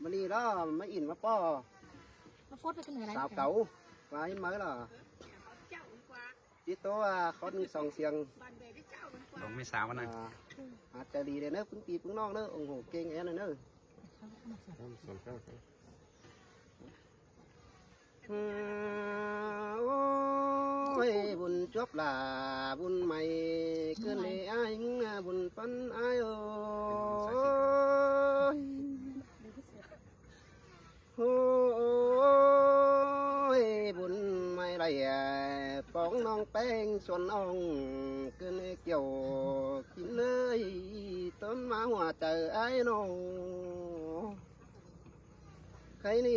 มันนี่đó mới in mà po มาโฟดไปกันเหนืออะไร xào cẩu và in mới là chỉ tố con sòng xiềng ลงไม่สาวกันนะ hạt trời đi để nó cũng tì cũng non nữa ủng hộ kênh em này nữa ôi buồn chóp là buồn mày cứ để anh buồn phân ai ơi ôi buồn mày này bóng non beng xuân ông cứ kiểu kín nơi tốn má hòa trời ai nô cái này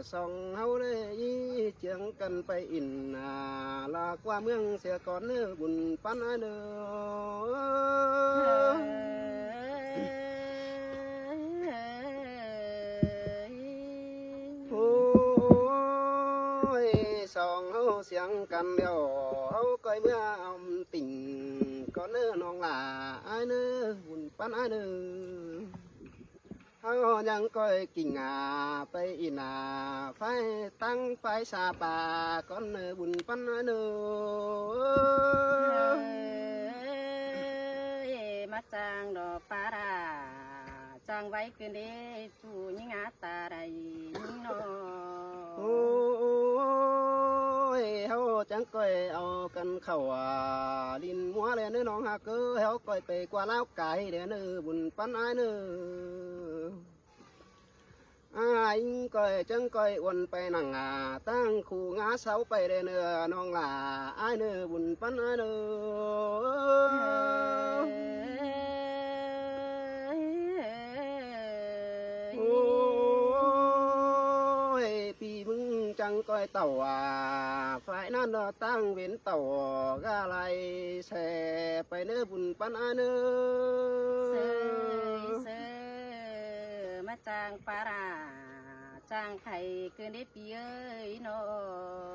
song hậu đấy chẳng cần phải in là qua mương sẽ có nữa buồn pan ai nữa ôi song hậu sáng cần đeo hậu coi mưa ông tình có nữa non là ai nữa buồn pan ai nữa haoยังก้อยกิ่งไปอินาไฟตั้งไฟซาปาก้อนเนื้อบุญปันเนื้อมาจางดอกปลาราจางไว้คืนเดจูยิงอาตาไรยิงนอโอ้ยเฮาจังก้อยเอากันเข้าลินมัวเลยเนื้อน้องหักเก้อเฮาก้อยไปกว่าแล้วไก่เดี๋ยวเนื้อบุญปันเนื้อanh coi chân coi quầnไปนังตั้งคู่งาเสาไปเด้เนื้อน้องหล่าไอ้เนื้อบุญปันไอ้เนื้อโอ้ยปีมึงจังก้อยเต่าฝ่ายนั้นตั้งเว้นเต่ากะไรแส่ไปเนื้อบุญปันไอ้เนื้อมาจางปลาราจางไข่เกินได้ปีเอ้ยโน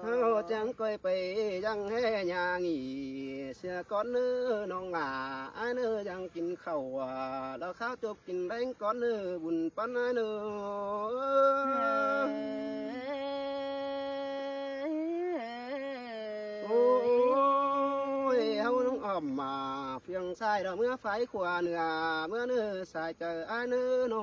เฮาจังก้อยไปยังแห่ยางีเสียก้อนเนื้อน้องหล่าไอ้เนื้อยังกินข้าวแล้วข้าวจบกินแรงก้อนเนื้อบุญปันไอ้เนื้อโอ้ยเฮาน้องอ้อมมาเพียงสายเราเมื่อไฟขวาเนื้อเมื่อเนื้อสายเจอไอ้เนื้อโน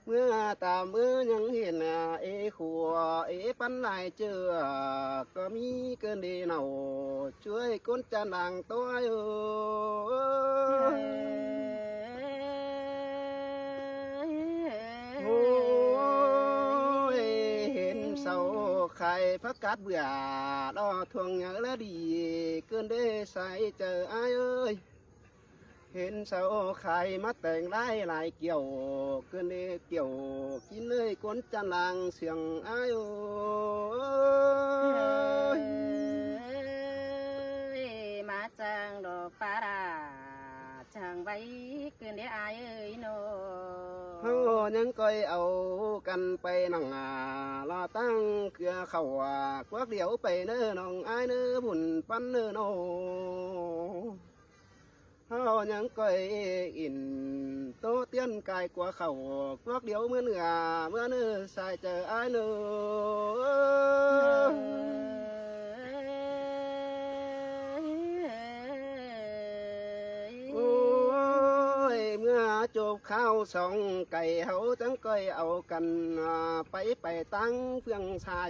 เมื่อตามเมื่อยังเห็นเอขัวเอปันลายเจอก็มีเกินดีเนาช่วยก้นจะนังตัวโอ้ยเห็นเสาไข่พักกัดเบื่อรอทวงเงาและดีเกินได้ใส่เจอไอ้เอ้ยเห็นเสาไข่มาแต่งได้ลายเกี่ยวเกินได้เกี่ยวกินเลยก้นจะนังเสียงไอ้เอ้ยมาจางดอกปลาราจางไว้เกินได้อายเอ้ยโนเฮายังก้อยเอากันไปนังรอตั้งเกลือเข้าควักเดียวไปเนื้อน้องไอ้เนื้อบุญปันเนื้อโนเฮายังก้อยอินโตเตี้ยนกายกว่าเขาควักเดียวเมื่อเนื้อใส่เจอไอ้เนื้อจบข้าวสองไก่เฮาจังก้อยเอากันไปตั้งเฟืองใส่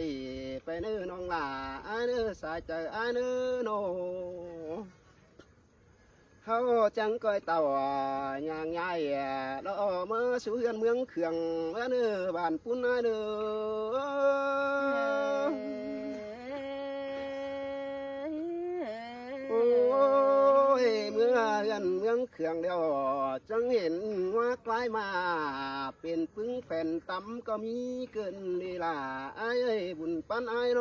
ไปเนื้อน้องหล่าไอ้เนื้อสายเจอไอ้เนื้อโนเฮาจังก้อยเต่าย่างง่ายแล้วเมื่อสู่เฮือนเมืองเขื่องเนื้อบ้านปุ่นไอ้เนื้อเมื่อเฮือนเมืองเขื่องเดียวจังเห็นว่ากลายมาเป็นปึ้งแผ่นตำก็มีเกินดีล่ะไอ้บุญปันไอ้โน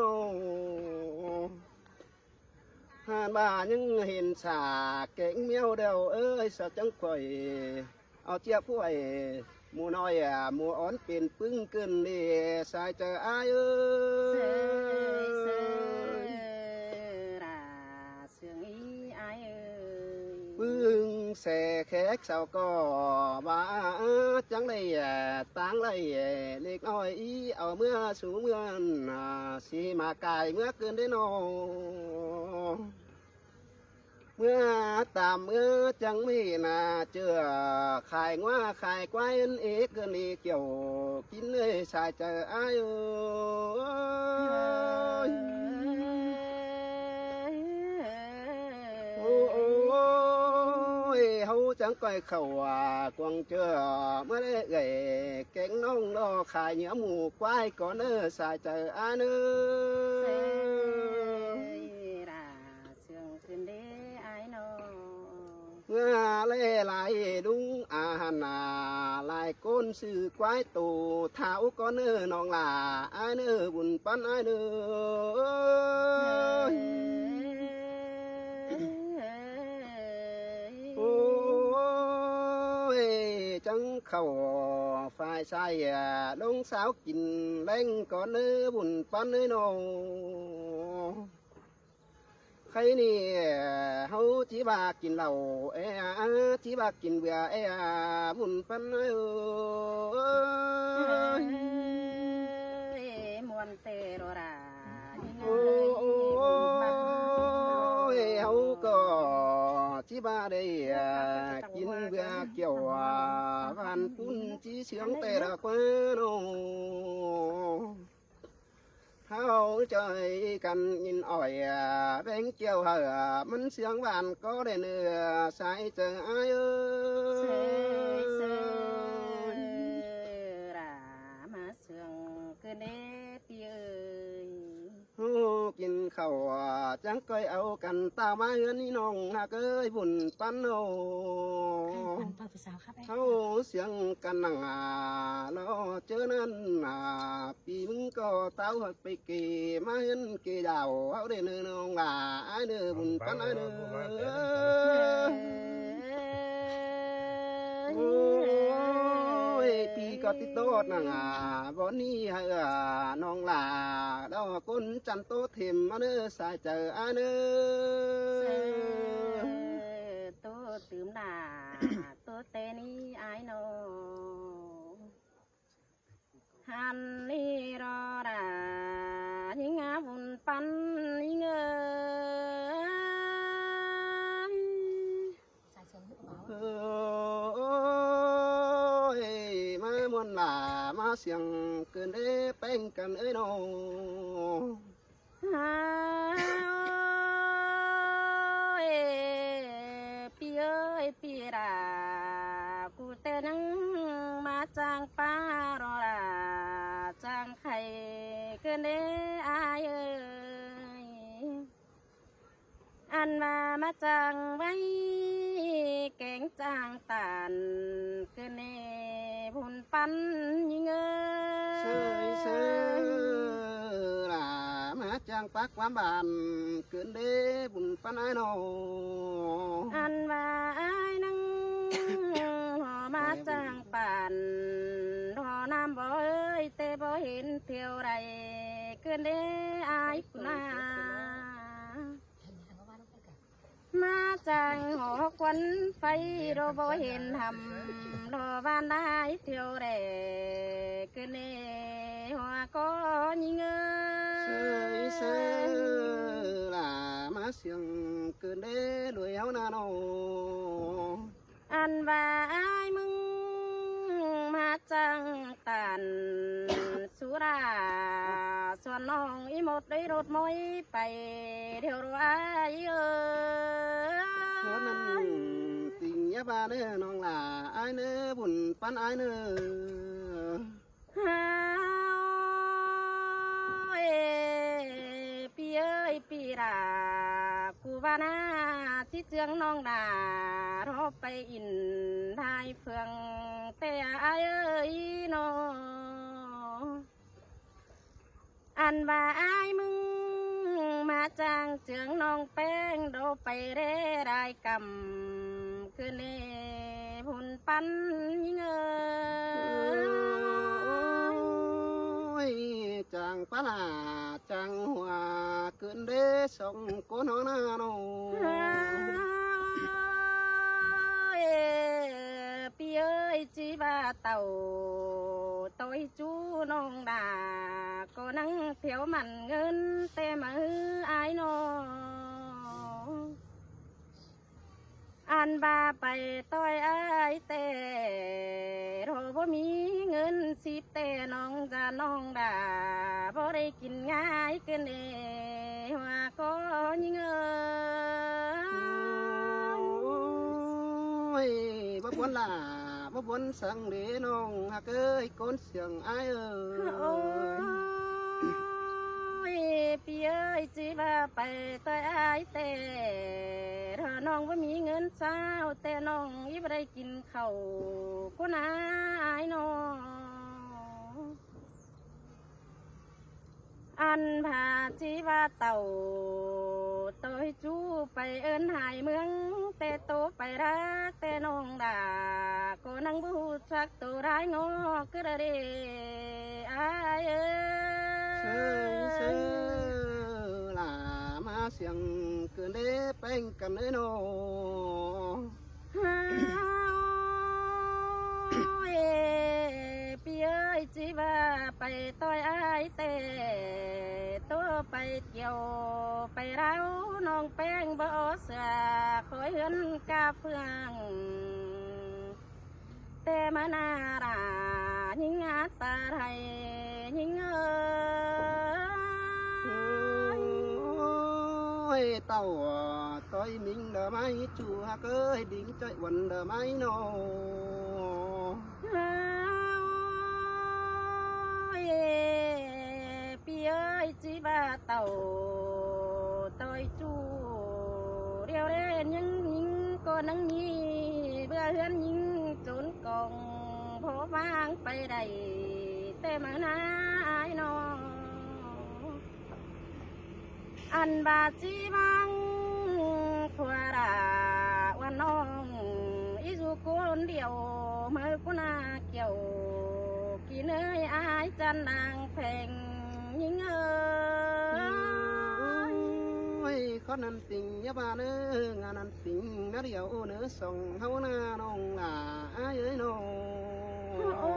หาบ้ายังเห็นสาเก่งเมียวเดียวเอ้ยสักจังข่อยเอาเจี๊ยบผู้ไอ้หมูน้อยหมูอ่อนเป็นปึ้งเกินดีสายเจอไอ้เอ้ย phương xe khét sao có bà chẳng đây táng đây liệt nói ý ở mưa xuống mưa xì mà cài mưa cơn đến nô mưa tạm mưa chẳng mi là chưa khai ngoa khai quái ân ý cơn đi kiểu kín ơi xài chờ ai ơi ôi hâu chẳng coi khẩu quăng chưa mới để gầy cánh nông nó khai nhớ mù quái có nơi xài chờ ai nữa lê lại đúng hàn lại côn sư quái tù thảo có nơ nong là ai nơ buồn pan ai nơ ôi chẳng khẩu phải sai đông sáo kín lên có nơ buồn pan nơi nô khay ni hấu chỉ ba kín lầu chỉ ba kín bữa buồn pan ơi muôn tê rồi ra ôi hấu có chỉ ba đây kín bữa kiểu van phun chỉ sướng tê ra quá nô hao trời cần nhìn ỏi bên chiều hở mắn sướng bàn có đèn sai chờ ai ơi ra mà sướng cứ nế pi ơiกินข้าวจังก้อยเอากันตามาเฮือนนี่น้องหากเอ้ยบุญปันโอเขาเสียงกันนั่งแล้วเจอนั่นปีมึงก็เต้าหักไปกี่มาเฮือนกี่ดาวเอาได้เนื้อน้องไอ้เนื้อบุญปันไอ้เนื้อปีก็ติดโต๊ดนั่งบ่นี้ให้น้องดอกก้นจันโตเข็มมาเนื้อสายเจอเนื้อ tô tướm đà tô tê ni ai nô han ni ro đà những á bùn pan những ơi má muốn là má xiềng cơn đế bánh cần ơi nô pi ơi pi đà cụ tê nắng má trang pa ro đà trang khay cơn đế ai ơi ăn mà trang vay kén trang tàn cứ nè buồn pan như sơi sơi là má trang bác quán bàn cơn đế buồn pan ai nô ăn và ai năng họ má trang bàn họ nam bó ơi tê bó hình thiêu đầy cơn đế ai cũng ma chàng họ quấn phay đô bố hiền hầm đô van đai thiêu để cứ nè hoa có như sơi sơi là má xiềng cơn đế đuổi áo na nô ăn và ai mừng ma chàng tàn sú ra xuân nong ý một đấy đột môi bay theo đồ ai ơi tình nhá ba nữa non là ai nữa buồn pan ai nữa pi ơi pi ra cụ ba na chi chương nong đà đó bay in hai phương tê ai ơi nó ăn và ai mừng mà chàng chương nong beng đô bay rê đại cầm cứ nè buồn pan ơi chàng pa là chàng hòa cơn đế sông cố nó na nô chỉ ba tàu tôi chú nông đà có nắng thiếu mặn ngân tê mà hư ai nó ăn baไปtôi ai tê rồiบ่มีเงินสิเตน้องจะน้องด่าบ่ได้กินง่ายเกินเอว่าก็ยิ่งบ่บวนล่ะบ่บวนสังเดน้องฮักเอ้ยก้นเสียงอ้ายเอ้ย พี่เอ้ยจีว่าไปแต่อายแต่ถ้าน้องว่ามีเงินเช้าแต่น้องอีบ่ได้กินข้าวก็น่าอายน้องอันพาจีว่าเต่าตัวจูไปเอิ้นหายเมืองแต่โตไปรักแต่น้องด่าก็นั่งบูชักตัวร้ายงอกระเดอายเอ้ย ซื้อล่ะมาเสียงเกินเด้แป้งกันเลยโน พี่เอ้ยจีว่าไปต่อยอายแต่ตัวไปเกี่ยวไปเร้าน้องแป้งบ่เสือคอยเฮือนกาเฟืองแต่มานารายิ่งอาตาไทยยิ่งเต่าต้อยมิงเดอไม้จูฮักเอ้ยดิ้งใจวันเดอไม้โนพี่เอ้ยจีบ้าเต่าต่อยจูเรียวเล่นยังยิงก็นังมีเบื่อเฮือนยิงจนกองพอวางไปได้แต่มาหน้าอายน้องอันบาจีบังขวาราวันน้องอีสุคนเดียวเมื่อกุนาเกี่ยวกี่เนยอายจันนางแพงยิ่งข้อนั้นติงยาบาเนื้องานนั้นติงนาเดียวเนื้อส่งเฮาหน้าน้องหล่าอ้ายเอ้ยน้องโอ้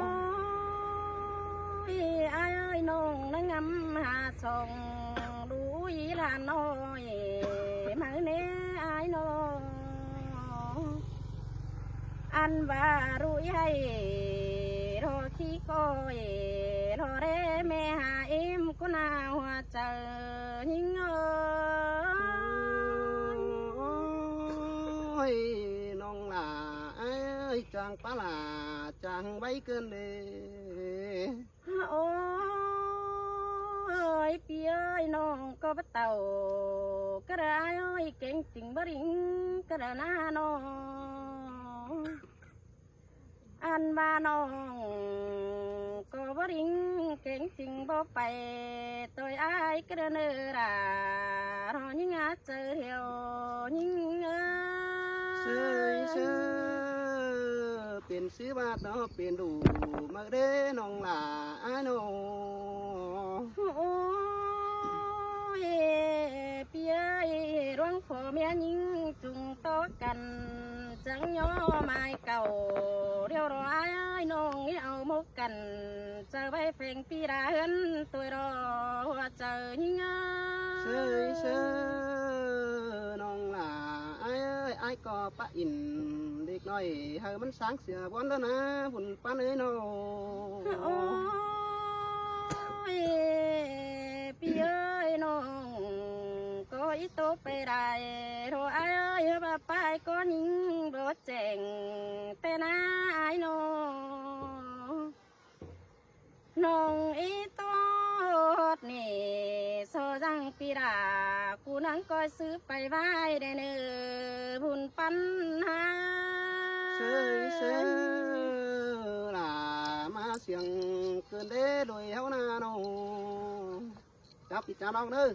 ยอายเอ้ยน้องนั่งงำหาส่งดูอีหลานน้อยมาเนื้ออายน้องอันว่ารู้ให้รอขี้ก้อยรอเร่แม่หาเอ็มก็น่าหัวใจยิ่งน้องหล่าเอ้ยจางปลาจางไว้เกินเลย โอ้ยพี่เอ้ยน้องก็บ่เต่ากระไรเอ้ยเก่งจริงบ่ริงกระหน้าน้องอันบ้าน้องก็บ่ริงเก่งจริงบ่ไปตัวอายกระเนอรารอยิ่งอาเจอเที่ยวยิ่งซื้อเป็นซื้อบาทเนาะเป็นดูมาเด้น้องหล่าอ้ายน้องโอ้ยพี่เอ้ยร่วงพ่อเมียยิ่งจุงโตกันจังย่อไม้เก่าเรียวรออ้ายน้องเอาหมกกันเจอใบเฟงปีราเฮินตัวรอหัวเจอยิ่งซื้อน้องหล่าอ้ายเอ้ยอ้ายก็ปะอินเด็กน้อยเฮามันสร้างเสียบอนแล้วนะบุญป้าเอ้ยน้องโอ้ยพี่เอ้ยน้องก็อีโตไปได้รออ้ายเอ้ยบ่ไปก็ยิ่งบ่แจ้งแต่น้าอ้ายน้องน้องอีโตนี่โซจังปีดากูนั่งก็ซื้อไปไว้ได้เนื้อบุญปันหาซื้อล่ะมาเสียงเกินเด้โดยเฮาหน้าน้องจับอีกจ้าน้องเด้อ